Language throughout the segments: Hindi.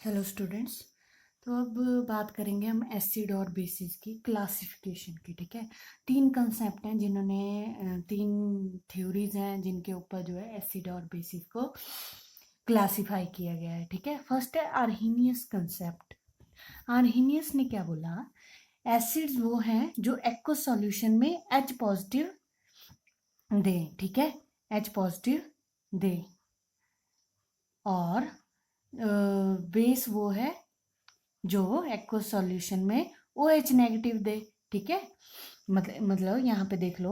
Hello students. तो अब बात करेंगे हम एसिड और बेसिस की क्लासिफिकेशन की। ठीक है, तीन कंसेप्ट हैं जिन्होंने तीन थ्योरीज हैं जिनके ऊपर जो है एसिड और बेसिस को क्लासिफाई किया गया है। ठीक है, फर्स्ट है आर्हीनियस कंसेप्ट। आर्हीनियस ने क्या बोला, एसिड्स वो हैं जो एक्व सॉल्यूशन में H पॉजिटिव दें। ठीक है, H पॉजिटिव दें। और बेस वो है जो एक्व सॉल्यूशन में OH नेगेटिव दे। ठीक है, मतलब यहाँ पे देख लो,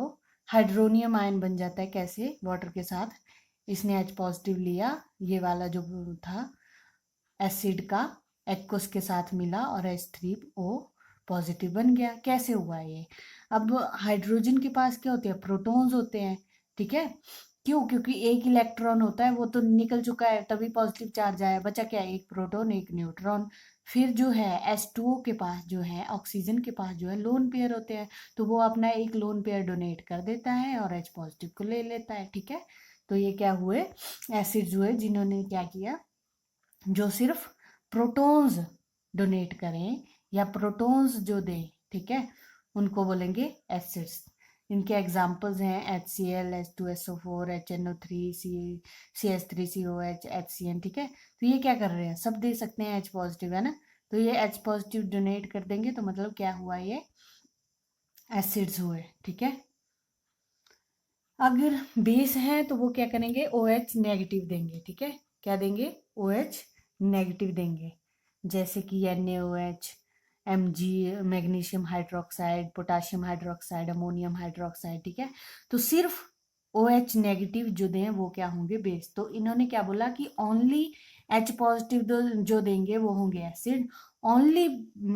हाइड्रोनियम आयन बन जाता है कैसे, वाटर के साथ। इसने H पॉजिटिव लिया, ये वाला जो था एसिड का एक्वस के साथ मिला और H3O पॉजिटिव बन गया। कैसे हुआ ये? अब हाइड्रोजन के पास क्या होते हैं, प्रोटॉन्स होते हैं। ठीक है, क्यों? क्योंकि एक इलेक्ट्रॉन होता है, वो तो निकल चुका है, तभी पॉजिटिव चार्ज आया। बचा क्या? एक प्रोटॉन एक न्यूट्रॉन। फिर जो है H2O के पास जो है, ऑक्सीजन के पास जो है लोन पेयर होते हैं, तो वो अपना एक लोन पेयर डोनेट कर देता है और H पॉजिटिव को ले लेता है। ठीक है, तो ये क्या हुए, एसिड्स हुए जिन्होंने क्या किया, जो सिर्फ प्रोटॉन्स डोनेट करें या प्रोटॉन्स जो दें। ठीक है, उनको बोलेंगे एसिड्स। इनके एग्जाम्पल्स हैं HCl, H2SO4, HNO3, CH3COH, HCN। ठीक है, तो ये क्या कर रहे हैं, सब दे सकते हैं H पॉजिटिव, है ना। तो ये H पॉजिटिव डोनेट कर देंगे, तो मतलब क्या हुआ, ये एसिड्स हुए। ठीक है, अगर बेस है तो वो क्या करेंगे, OH नेगेटिव देंगे। ठीक है, क्या देंगे, OH नेगेटिव देंगे, जैसे कि NaOH, Mg, magnesium hydroxide, potassium hydroxide, ammonium hydroxide. ठीक है, तो सिर्फ OH नेगेटिव जो दें वो क्या होंगे, बेस। तो इन्होंने क्या बोला कि ओनली H पॉजिटिव जो देंगे वो होंगे एसिड, ओनली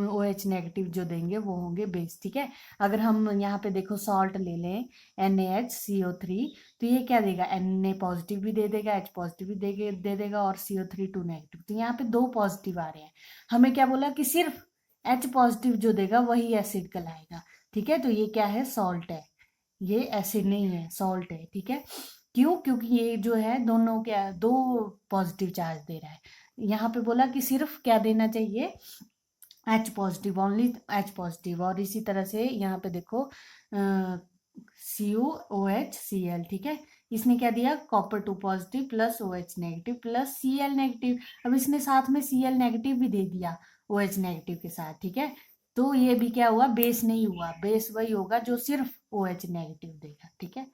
OH नेगेटिव जो देंगे वो होंगे बेस। ठीक है, अगर हम यहाँ पे देखो सॉल्ट ले लें, NaHCO3, तो ये क्या देगा, Na पॉजिटिव भी दे देगा, H पॉजिटिव भी दे देगा और CO3 2 नेगेटिव। तो यहाँ पे दो पॉजिटिव आ रहे हैं। हमें क्या बोला कि सिर्फ H पॉजिटिव जो देगा वही एसिड कहलाएगा। ठीक है, तो ये क्या है, सॉल्ट है, ये एसिड नहीं है, सॉल्ट है। ठीक है, क्यों? क्योंकि ये जो है दोनों क्या, दो पॉजिटिव चार्ज दे रहा है। यहाँ पे बोला कि सिर्फ क्या देना चाहिए, H positive, only H positive. और इसी तरह से यहाँ पे देखो CuOH, Cl। ठीक है, इसने क्या दिया, copper 2 positive plus OH negative plus Cl negative. अब इसने साथ में Cl नेगेटिव भी दे दिया OH नेगेटिव के साथ। ठीक है, तो ये भी क्या हुआ, बेस नहीं हुआ। बेस वही होगा जो सिर्फ OH नेगेटिव देगा। ठीक है,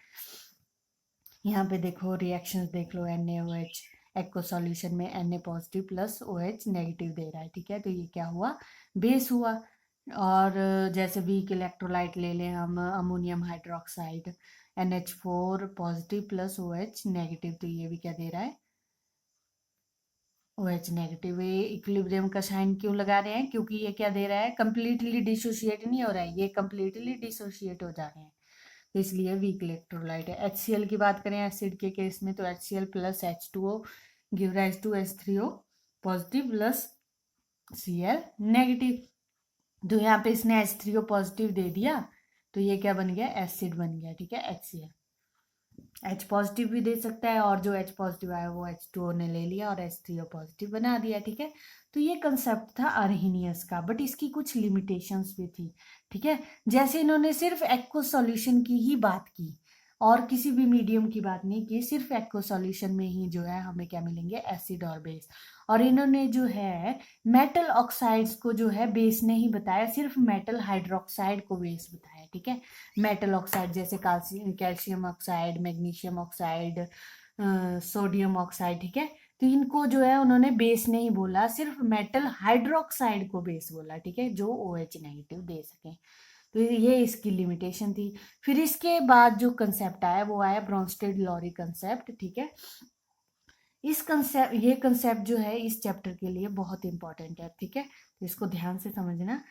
यहाँ पे देखो रिएक्शंस देख लो, NaOH एक्व सॉल्यूशन में Na positive plus OH negative दे रहा है। ठीक है, तो ये क्या हुआ, बेस हुआ। और जैसे वीक इलेक्ट्रोलाइट ले लें हम, ammonium hydroxide, NH4 positive plus OH negative, तो ये भी क्या दे रहा है, OH नेगेटिव। ये इक्विलिब्रियम का साइन क्यों लगा रहे हैं, क्योंकि ये क्या दे रहा है, कंप्लीटली डिसोशिएट नहीं हो रहा है, ये कंप्लीटली डिसोशिएट हो जा रहे हैं, तो इसलिए वीक इलेक्ट्रोलाइट है। HCl की बात करें एसिड के केस में, तो HCl plus H2O give rise to H3O positive plus Cl negative. तो यहाँ पे इसने H3O पॉजिटिव दे दिया, तो ये क्या बन गया, एसिड बन गया। ठीक है, HCl H पॉजिटिव भी दे सकता है, और जो H पॉजिटिव आया वो H2O ने ले लिया और H3O पॉजिटिव बना दिया। ठीक है, तो ये कंसेप्ट था अर्हीनियस का, बट इसकी कुछ लिमिटेशंस भी थी। ठीक है, जैसे इन्होंने सिर्फ एक्व सॉल्यूशन की ही बात की और किसी भी मीडियम की बात नहीं की, सिर्फ एक्व सॉल्यूशन में ही जो है हमें क्या मिलेंगे, एसिड और बेस। और इन्होंने जो है मेटल ऑक्साइड्स को जो है बेस नहीं बताया, सिर्फ मेटल हाइड्रोक्साइड को बेस बताया। ठीक है, मेटल ऑक्साइड जैसे calcium oxide, magnesium oxide, sodium oxide. ठीक है, तो इनको जो है उन्होंने बेस नहीं बोला, सिर्फ मेटल हाइड्रोक्साइड को बेस बोला। ठीक है, जो OH नेगेटिव दे सके, तो ये इसकी लिमिटेशन थी। फिर इसके बाद जो कंसेप्ट आया वो आया ब्रोंस्टेड लॉरी कंसेप्ट। ठीक है, इस कंसेप्ट, ये कंसेप्ट जो है इस चैप्टर के लिए बहुत इंपॉर्टेंट है। ठीक है, तो इसको ध्यान से समझना।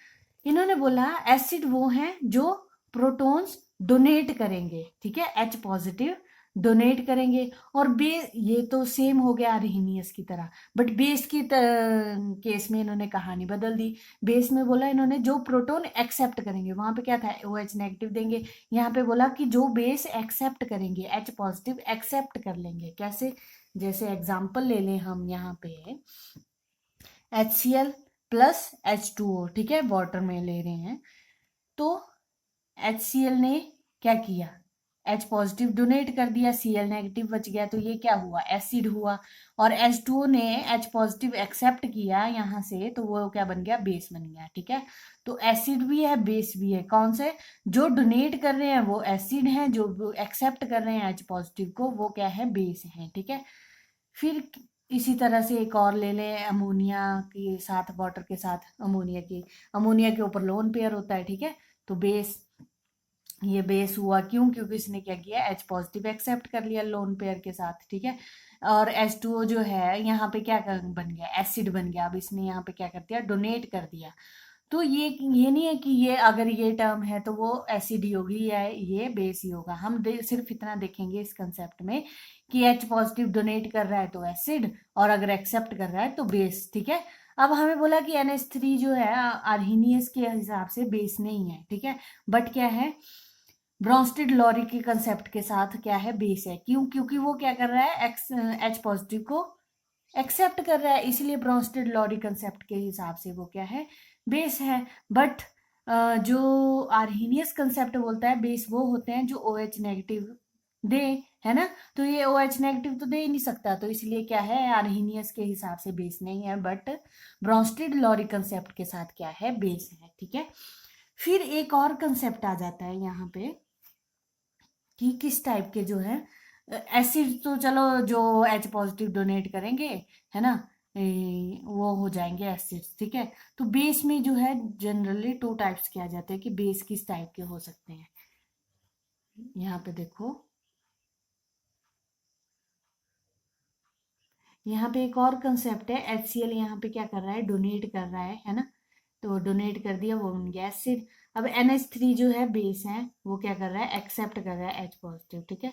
इन्होंने बोला एसिड वो हैं जो प्रोटॉन्स डोनेट करेंगे। ठीक है, H पॉजिटिव डोनेट करेंगे। और बेस, ये तो सेम हो गया अर्हीनियस की तरह, बट बेस की केस में इन्होंने कहानी बदल दी। बेस में बोला इन्होंने जो प्रोटॉन एक्सेप्ट करेंगे, वहां पे क्या था, OH नेगेटिव देंगे। यहाँ पे बोला कि जो बेस एक्सेप्ट करेंगे, H पॉजिटिव एक्सेप्ट कर लेंगे। कैसे? जैसे एग्जाम्पल ले लें हम यहाँ पे, HCl प्लस H2O, ठीक है, वाटर में ले रहे हैं। तो HCl ने क्या किया, H पॉजिटिव डोनेट कर दिया, Cl नेगेटिव बच गया, तो ये क्या हुआ, एसिड हुआ। और H2O ने H पॉजिटिव एक्सेप्ट किया यहाँ से, तो वो क्या बन गया, बेस बन गया, ठीक है। तो एसिड भी है, बेस भी है। कौन से, जो डोनेट कर रहे हैं वो एसिड हैं, जो एक्सेप्ट कर रहे हैं H पॉजिटिव को वो क्या है, बेस है, ठीक है। फिर इसी तरह से एक और ले लें, अमोनिया के साथ, वाटर के साथ अमोनिया के ऊपर लोन पेयर होता है, ठीक है। तो बेस, ये बेस हुआ, क्यों, क्योंकि इसने क्या किया, H पॉजिटिव एक्सेप्ट कर लिया लोन पेयर के साथ, ठीक है। और H2O जो है यहाँ पे क्या बन गया, एसिड बन गया। अब इसने यहाँ पे क्या कर दिया, डोनेट कर दिया। तो ये नहीं है कि ये अगर ये टर्म है तो वो एसिड ही होगी या ये बेस ही होगा। हम सिर्फ इतना देखेंगे इस कंसेप्ट में कि H पॉजिटिव डोनेट कर रहा है तो एसिड, और अगर एक्सेप्ट कर रहा है तो बेस, ठीक है। अब हमें बोला कि NH3 जो है आर्हीनियस के हिसाब से बेस नहीं है, ठीक है, बट क्या है, ब्रॉन्स्टेड लॉरी के कंसेप्ट के साथ क्या है, बेस है। क्यों, क्योंकि वो क्या कर रहा है, H पॉजिटिव को एक्सेप्ट कर रहा है, इसलिए ब्रॉन्स्टेड लॉरी कंसेप्ट के हिसाब से वो क्या है, बेस है। बट जो आर्हीनियस कंसेप्ट बोलता है बेस वो होते हैं जो OH नेगेटिव दे, है ना। तो ये OH नेगेटिव तो दे ही नहीं सकता, तो इसलिए क्या है, आर्हीनियस के हिसाब से बेस नहीं है, बट ब्रॉन्स्टेड लॉरी कंसेप्ट के साथ क्या है, बेस है, ठीक है। फिर एक और कंसेप्ट आ जाता है यहाँ पे कि किस टाइप के जो है एसिड, तो चलो जो H पॉजिटिव डोनेट करेंगे, है ना, वो हो जाएंगे एसिड्स, ठीक है। तो बेस में जो है जनरली टू टाइप्स किया जाते हैं कि बेस किस टाइप के हो सकते हैं। यहाँ पे देखो, यहाँ पे एक और कंसेप्ट है, HCl यहाँ पे क्या कर रहा है, डोनेट कर रहा है ना। तो डोनेट कर दिया, वो बन गया एसिड। अब NH3 जो है बेस है, वो क्या कर रहा है, एक्सेप्ट कर रहा है H पॉजिटिव, ठीक है।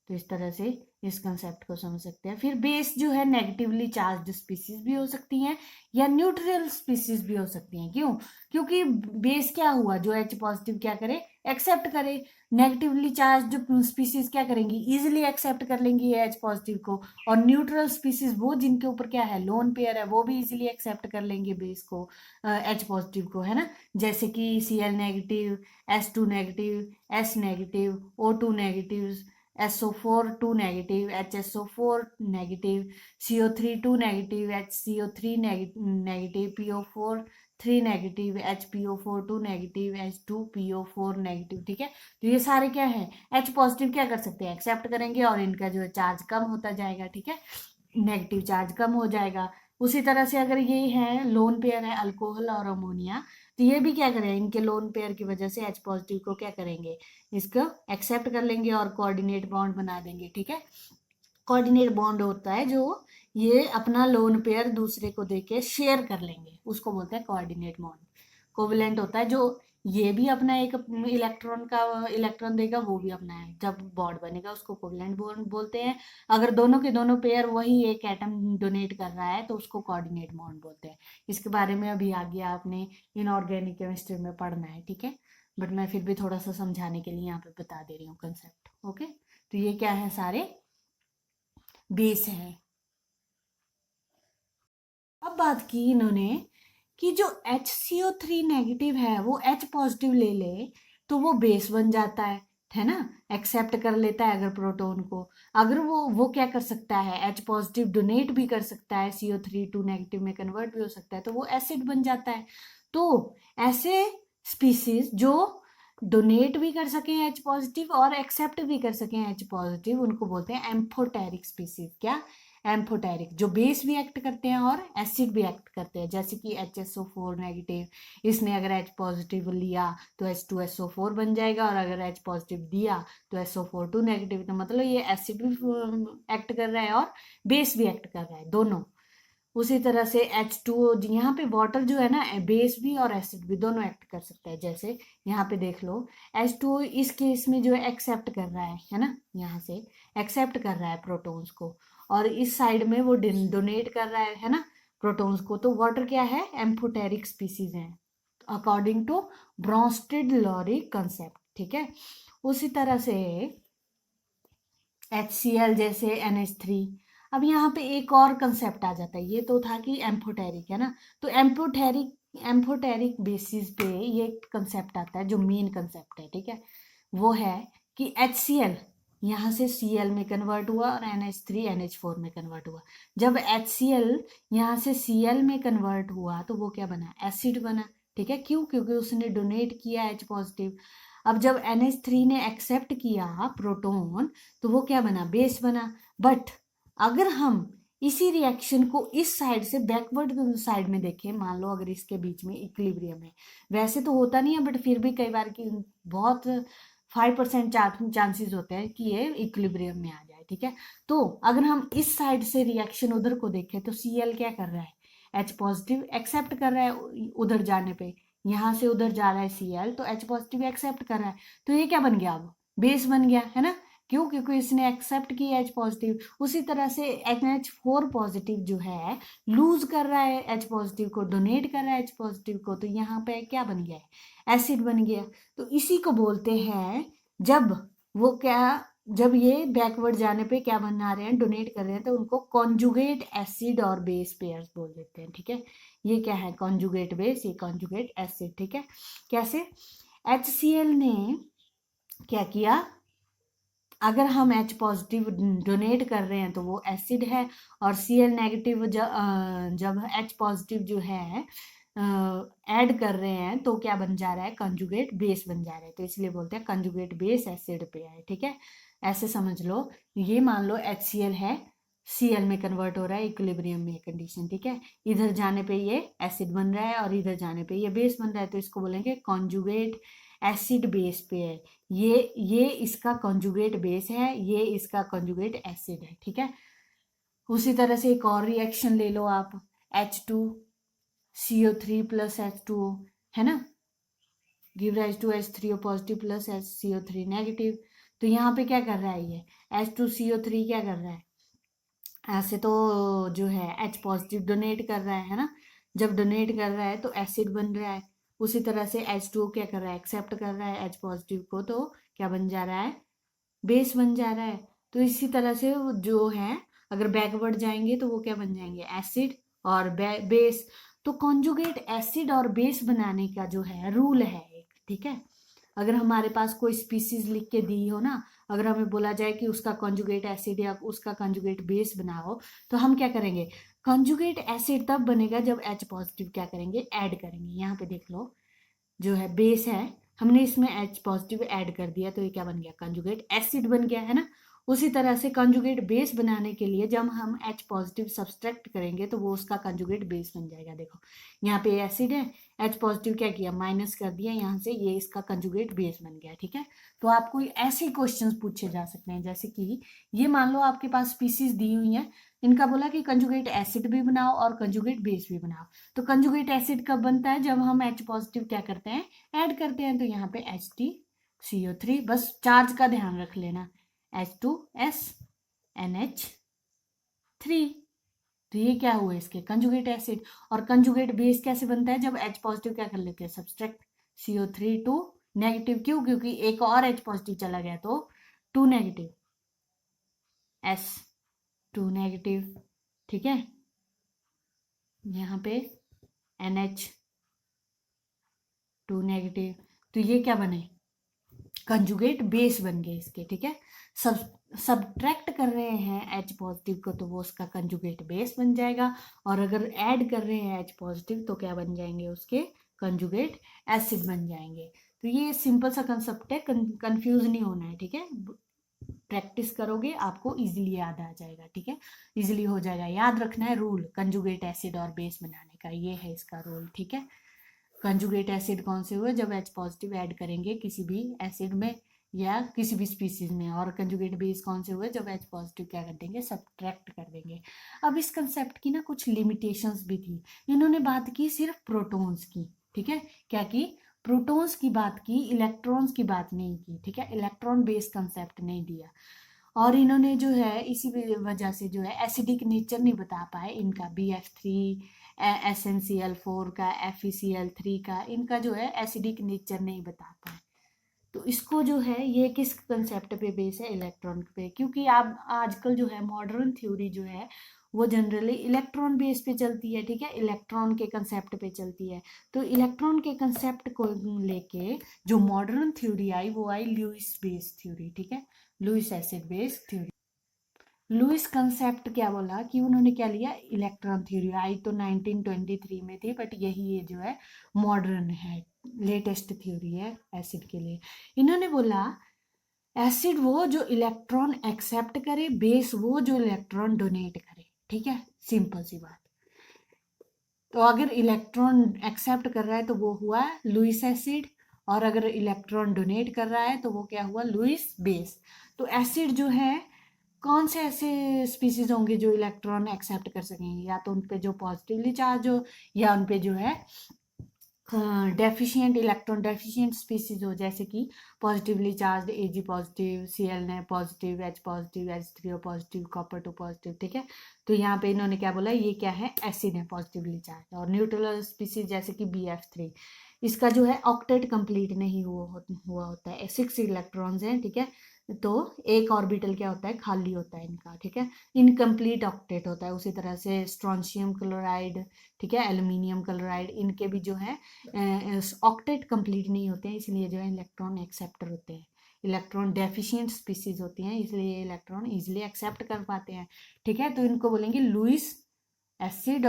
तो इस तरह से इस कंसेप्ट को समझ सकते हैं। फिर बेस जो है नेगेटिवली चार्ज स्पीसीज भी हो सकती हैं या न्यूट्रल स्पीसीज भी हो सकती हैं। क्यों, क्योंकि बेस क्या हुआ, जो H पॉजिटिव क्या करे, एक्सेप्ट करे। नेगेटिवली चार्ज स्पीसीज क्या करेंगी, इजिली एक्सेप्ट कर लेंगी H पॉजिटिव को। और न्यूट्रल स्पीसीज वो जिनके ऊपर क्या है, लोन पेयर है, वो भी इजिली एक्सेप्ट कर लेंगे बेस को, H पॉजिटिव को, है ना। जैसे कि Cl negative, S2 negative, S negative, O2 negative, SO4 2 negative, HSO4 negative, CO3 2 negative, HCO3 negative, PO4 3 negative, HPO4 2 negative, H2PO4 negative, ठीक है। तो ये सारे क्या है, H पॉजिटिव क्या कर सकते हैं, एक्सेप्ट करेंगे, और इनका जो है चार्ज कम होता जाएगा, ठीक है, नेगेटिव चार्ज कम हो जाएगा। उसी तरह से अगर ये है लोन पेयर है, अल्कोहल और अमोनिया, तो ये भी क्या करें, इनके लोन पेयर की वजह से H पॉजिटिव को क्या करेंगे, इसको एक्सेप्ट कर लेंगे और कोऑर्डिनेट बॉन्ड बना देंगे, ठीक है। कोऑर्डिनेट बॉन्ड होता है जो ये अपना लोन पेयर दूसरे को देके शेयर कर लेंगे, उसको बोलते हैं कोऑर्डिनेट बॉन्ड। कोवलेंट होता है जो ये भी अपना एक इलेक्ट्रॉन देगा, वो भी अपना है, जब बॉन्ड बनेगा उसको कोवलेंट बॉन्ड बोलते हैं। अगर दोनों के दोनों पेयर वही एक एटम डोनेट कर रहा है तो उसको कोऑर्डिनेट बॉन्ड बोलते हैं। इसके बारे में अभी आगे आपने इनऑर्गेनिक केमिस्ट्री में पढ़ना है, ठीक है, बट मैं फिर भी थोड़ा सा समझाने के लिए यहाँ पे बता दे रही हूँ कंसेप्ट, ओके। तो ये क्या है, सारे बेस है। अब बात की इन्होंने कि जो HCO3 नेगेटिव है वो H पॉजिटिव ले ले तो वो बेस बन जाता है ना, एक्सेप्ट कर लेता है अगर प्रोटॉन को। अगर वो क्या कर सकता है, H पॉजिटिव डोनेट भी कर सकता है, CO3 2 नेगेटिव में कन्वर्ट भी हो सकता है, तो वो एसिड बन जाता है। तो ऐसे स्पीसीज जो डोनेट भी कर सकें H पॉजिटिव और एक्सेप्ट भी कर सकें H पॉजिटिव, उनको बोलते हैं एम्फोटेरिक स्पीसीज। क्या, एम्फोटेरिक, जो बेस भी एक्ट करते हैं और एसिड भी एक्ट करते हैं। जैसे कि HSO4 नेगेटिव, इसने अगर H पॉजिटिव लिया तो H2SO4 बन जाएगा, और अगर H पॉजिटिव दिया तो SO4 2 नेगेटिव। तो मतलब ये एसिड भी एक्ट कर रहा है और बेस भी एक्ट कर रहा है, दोनों। उसी तरह से H2O, यहाँ पे वाटर जो है ना, बेस भी और एसिड भी दोनों एक्ट कर सकता है। जैसे यहाँ पे देख लो, H2O इस केस में जो है एक्सेप्ट कर रहा है ना, यहाँ से एक्सेप्ट कर रहा है प्रोटॉन्स को, और इस साइड में वो डोनेट कर रहा है ना प्रोटॉन्स को। तो वाटर क्या है, एम्फोटेरिक स्पीसीज है according to Bronsted Lowry concept, ठीक है। उसी तरह से HCl जैसे NH3, अब यहाँ पे एक और कंसेप्ट आ जाता है, ये तो था कि एम्फोटेरिक है ना, तो एम्फोटेरिक बेसिस पे ये कंसेप्ट आता है जो मेन कंसेप्ट है, ठीक है, वो है कि HCl यहाँ से Cl में कन्वर्ट हुआ और NH3 NH4 में कन्वर्ट हुआ। जब HCl यहाँ से Cl में कन्वर्ट हुआ तो वो क्या बना, एसिड बना, ठीक है, क्यों, क्योंकि उसने डोनेट किया H पॉजिटिव। अब जब NH3 ने एक्सेप्ट किया प्रोटोन तो वो क्या बना, बेस बना। बट अगर हम इसी रिएक्शन को इस साइड से बैकवर्ड साइड में देखें, मान लो अगर इसके बीच में इक्विलिब्रियम है, वैसे तो होता नहीं है बट फिर भी कई बार की बहुत 5% चांसेस होते हैं कि ये इक्विलिब्रियम में आ जाए, ठीक है। तो अगर हम इस साइड से रिएक्शन उधर को देखें तो Cl क्या कर रहा है, H पॉजिटिव एक्सेप्ट कर रहा है उधर जाने पे, यहाँ से उधर जा रहा है Cl, तो H पॉजिटिव एक्सेप्ट कर रहा है, तो ये क्या बन गया, अब बेस बन गया है ना, क्यों, क्योंकि इसने एक्सेप्ट किया H पॉजिटिव। उसी तरह से NH4 पॉजिटिव जो है लूज कर रहा है H पॉजिटिव को, डोनेट कर रहा है H पॉजिटिव को, तो यहाँ पे क्या बन गया है, एसिड बन गया। तो इसी को बोलते हैं जब वो क्या, जब ये बैकवर्ड जाने पे क्या बना रहे हैं, डोनेट कर रहे हैं, तो उनको कॉन्जुगेट एसिड और बेस पेयर्स बोल देते हैं, ठीक है। ये क्या है, कॉन्जुगेट बेस, ये कॉन्जुगेट एसिड, ठीक है। कैसे, HCl ने क्या किया, अगर हम H पॉजिटिव डोनेट कर रहे हैं तो वो एसिड है, और Cl नेगेटिव जब H पॉजिटिव जो है ऐड कर रहे हैं तो क्या बन जा रहा है, कंजुगेट बेस बन जा रहा है, तो इसलिए बोलते हैं कंजुगेट बेस एसिड पे है, ठीक है। ऐसे समझ लो, ये मान लो HCl है, Cl में कन्वर्ट हो रहा है इक्विलिब्रियम में कंडीशन, ठीक है, इधर जाने पे ये एसिड बन रहा है और इधर जाने पे ये बेस बन रहा है, तो इसको बोलेंगे कॉन्जुगेट एसिड बेस पे है। ये इसका कॉन्जुगेट बेस है, ये इसका कॉन्जुगेट एसिड है, ठीक है। उसी तरह से एक और रिएक्शन ले लो आप, H2CO3 प्लस H2O, है ना, give rise to H3O positive plus CO3 negative. तो यहाँ पे क्या कर रहा है, ये H2CO3 क्या कर रहा है, ऐसे तो जो है H पॉजिटिव डोनेट कर रहा है ना, जब डोनेट कर रहा है तो एसिड बन रहा है। उसी तरह से H2O क्या कर रहा है, एक्सेप्ट कर रहा है H पॉजिटिव को, तो क्या बन जा रहा है, बेस बन जा रहा है। तो इसी तरह से वो जो है, अगर बैकवर्ड जाएंगे तो वो क्या बन जाएंगे, एसिड और बेस। तो कॉन्जुगेट एसिड और बेस बनाने का जो है रूल है एक, ठीक है। अगर हमारे पास कोई स्पीसीज लिख के दी हो ना, अगर हमें बोला जाए कि उसका कॉन्जुगेट एसिड या उसका कॉन्जुगेट बेस बनाओ, तो हम क्या करेंगे, कॉन्जुगेट एसिड तब बनेगा जब H पॉजिटिव क्या करेंगे, ऐड करेंगे। यहाँ पे देख लो, जो है बेस है, हमने इसमें H पॉजिटिव ऐड कर दिया तो ये क्या बन गया, कंजुगेट एसिड बन गया, है ना। उसी तरह से कंजुगेट बेस बनाने के लिए जब हम H पॉजिटिव सब्सट्रैक्ट करेंगे तो वो उसका कंजुगेट बेस बन जाएगा। देखो यहाँ पे एसिड है, H पॉजिटिव क्या किया, माइनस कर दिया यहाँ से, ये इसका कंजुगेट बेस बन गया, ठीक है। तो आपको ऐसे क्वेश्चंस पूछे जा सकते हैं, जैसे कि ये मान लो आपके पास स्पीसीज दी हुई है, इनका बोला कि कंजुगेट एसिड भी बनाओ और कंजुगेट बेस भी बनाओ। तो कंजुगेट एसिड कब बनता है, जब हम H पॉजिटिव क्या करते हैं, ऐड करते हैं। तो यहाँ पे HTCO3, बस चार्ज का ध्यान रख लेना, H2S NH3, तो ये क्या हुआ, इसके कंजुगेट एसिड। और कंजुगेट बेस कैसे बनता है, जब H पॉजिटिव क्या कर लेते हैं, सब्सट्रैक्ट CO3 टू नेगेटिव, क्यों, क्योंकि एक और H पॉजिटिव चला गया तो 2 नेगेटिव, S2 नेगेटिव, ठीक है। यहाँ पे NH2 नेगेटिव, तो ये क्या बने, कंजुगेट बेस बन गए इसके, ठीक है। सब सब्ट्रैक्ट कर रहे हैं H पॉजिटिव को तो वो उसका कंजुगेट बेस बन जाएगा, और अगर ऐड कर रहे हैं H पॉजिटिव तो क्या बन जाएंगे, उसके कंजुगेट एसिड बन जाएंगे। तो ये सिंपल सा कंसेप्ट है, कंफ्यूज नहीं होना है, ठीक है। प्रैक्टिस करोगे आपको इजीली याद आ जाएगा, ठीक है, इजीली हो जाएगा। याद रखना है रूल, कंजुगेट एसिड और बेस बनाने का, ये है इसका रूल, ठीक है। कंजुगेट एसिड कौन से हुए, जब H पॉजिटिव ऐड करेंगे किसी भी एसिड में या किसी भी स्पीसीज में, और कंजुगेट बेस कौन से हुए, जब H पॉजिटिव क्या कर देंगे, सब्ट्रैक्ट कर देंगे। अब इस कंसेप्ट की ना कुछ लिमिटेशंस भी थी, इन्होंने बात की सिर्फ प्रोटॉन्स की, ठीक है, क्या की, प्रोटॉन्स की बात की, इलेक्ट्रॉन्स की बात नहीं की, ठीक है, इलेक्ट्रॉन बेस्ड कंसेप्ट नहीं दिया। और इन्होंने जो है इसी वजह से जो है एसिडिक नेचर नहीं बता पाए इनका, BF3 SnCl4 का, FeCl3 का, इनका जो है एसिडिक नेचर नहीं बता पाए, तो इसको जो है ये किस कंसेप्ट पे बेस है, इलेक्ट्रॉन पे, क्योंकि आप आजकल जो है मॉडर्न थ्योरी जो है वो जनरली इलेक्ट्रॉन बेस पे चलती है, ठीक है, इलेक्ट्रॉन के कंसेप्ट पे चलती है। तो इलेक्ट्रॉन के कंसेप्ट को लेके जो मॉडर्न थ्योरी आई वो आई लुईस बेस थ्योरी, ठीक है, Lewis acid base theory. Lewis concept क्या बोला कि उन्होंने क्या लिया, इलेक्ट्रॉन थ्योरी आई तो 1923 में थी, बट यही ये जो है मॉडर्न है, लेटेस्ट थ्योरी है एसिड के लिए। इन्होंने बोला एसिड वो जो इलेक्ट्रॉन एक्सेप्ट करे, बेस वो जो इलेक्ट्रॉन डोनेट करे, ठीक है, सिंपल सी बात। तो अगर इलेक्ट्रॉन एक्सेप्ट कर रहा है तो वो हुआ लुईस एसिड, और अगर इलेक्ट्रॉन डोनेट कर रहा है तो वो क्या हुआ, लुईस बेस। तो एसिड जो है कौन से ऐसे स्पीसीज होंगे जो इलेक्ट्रॉन एक्सेप्ट कर सकेंगे, या तो उन पे जो पॉजिटिवली चार्ज हो, या उन पे जो है डेफिशिएंट, इलेक्ट्रॉन डेफिशिएंट स्पीसीज हो, जैसे कि positively charge Ag positive, Cl positive, H positive, H3O positive, copper 2 positive, ठीक है। तो यहाँ पे इन्होंने क्या बोला, ये क्या है, एसिड है पॉजिटिवली चार्ज। और न्यूट्रल स्पीसीज जैसे कि BF3, इसका जो है ऑक्टेट कंप्लीट नहीं हुआ होता है, 6 इलेक्ट्रॉन्स हैं, ठीक है। तो एक ऑर्बिटल क्या होता है, खाली होता है इनका, ठीक है, इनकम्प्लीट ऑक्टेट होता है। उसी तरह से स्ट्रोंशियम क्लोराइड, ठीक है, एल्यूमिनियम क्लोराइड, इनके भी जो है ऑक्टेट कंप्लीट नहीं होते हैं, इसलिए जो है इलेक्ट्रॉन एक्सेप्टर होते हैं। इलेक्ट्रॉन डेफिशिएंट स्पीसीज होती हैं, इसलिए इलेक्ट्रॉन इजिली एक्सेप्ट कर पाते हैं, ठीक है। तो इनको बोलेंगे लुईस एसिड,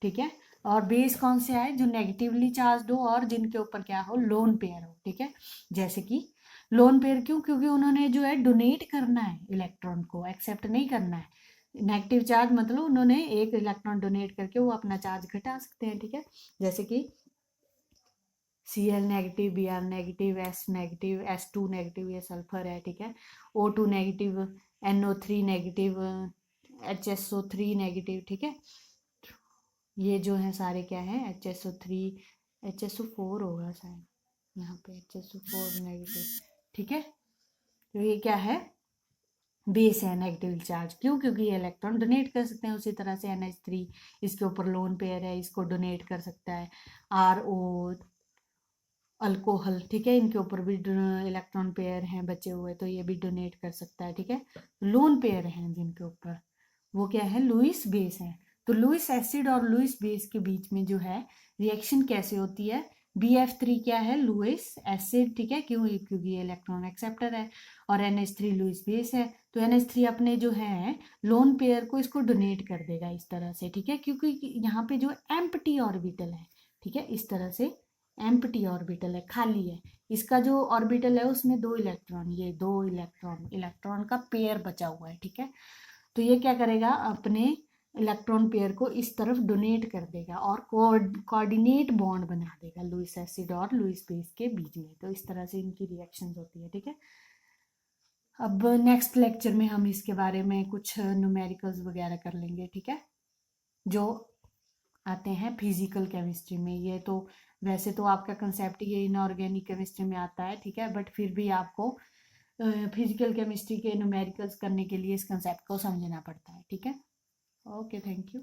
ठीक है। और बेस कौन से आए, जो नेगेटिवली चार्ज हो और जिनके ऊपर क्या हो, लोन पेयर हो, ठीक है। जैसे कि लोन पेयर क्यों, क्योंकि उन्होंने जो है डोनेट करना है, इलेक्ट्रॉन को एक्सेप्ट नहीं करना है। नेगेटिव चार्ज मतलब उन्होंने एक इलेक्ट्रॉन डोनेट करके वो अपना चार्ज घटा सकते हैं, ठीक है। जैसे कि Cl negative, Br negative, S negative, S2 negative, ये सल्फर है, ठीक है। O2 negative, NO3 negative, HSO3 negative, ठीक है। ये जो है सारे क्या है, HSO3, HSO4 होगा शायद, यहाँ पे HSO4 नेगेटिव, ठीक है। तो ये क्या है, बेस है नेगेटिव चार्ज, क्यों, क्योंकि ये इलेक्ट्रॉन डोनेट कर सकते हैं। उसी तरह से NH3, इसके ऊपर लोन पेयर है, इसको डोनेट कर सकता है। RO अल्कोहल, ठीक है, इनके ऊपर भी इलेक्ट्रॉन पेयर हैं बचे हुए, तो ये भी डोनेट कर सकता है, ठीक है। लोन पेयर हैं जिनके ऊपर, वो क्या है, लुईस बेस है। तो लुईस एसिड और लुईस बेस के बीच में जो है रिएक्शन कैसे होती है, BF3 क्या है, लुईस एसिड, ठीक है, क्यों, क्योंकि ये इलेक्ट्रॉन एक्सेप्टर है। और NH3 लुईस बेस है। तो NH3 अपने जो है लोन पेयर को इसको डोनेट कर देगा इस तरह से, ठीक है, क्योंकि यहाँ पे जो एम्प्टी ऑर्बिटल है, ठीक है, इस तरह से एम्प्टी ऑर्बिटल है, खाली है। इसका जो ऑर्बिटल है उसमें 2 इलेक्ट्रॉन, ये 2 इलेक्ट्रॉन, इलेक्ट्रॉन का पेयर बचा हुआ है, ठीक है। तो ये क्या करेगा, अपने इलेक्ट्रॉन पेयर को इस तरफ डोनेट कर देगा और कोऑर्डिनेट बॉन्ड बना देगा लुईस एसिड और लुईस बेस के बीच में। तो इस तरह से इनकी रिएक्शंस होती है, ठीक है। अब नेक्स्ट लेक्चर में हम इसके बारे में कुछ न्यूमेरिकल्स वगैरह कर लेंगे, ठीक है, जो आते हैं फिजिकल केमिस्ट्री में। ये तो वैसे तो आपका कंसेप्ट ये इनऑर्गेनिक केमिस्ट्री में आता है, ठीक है, बट फिर भी आपको फिजिकल केमिस्ट्री के न्यूमेरिकल्स करने के लिए इस कंसेप्ट को समझना पड़ता है, ठीक है। Okay, thank you.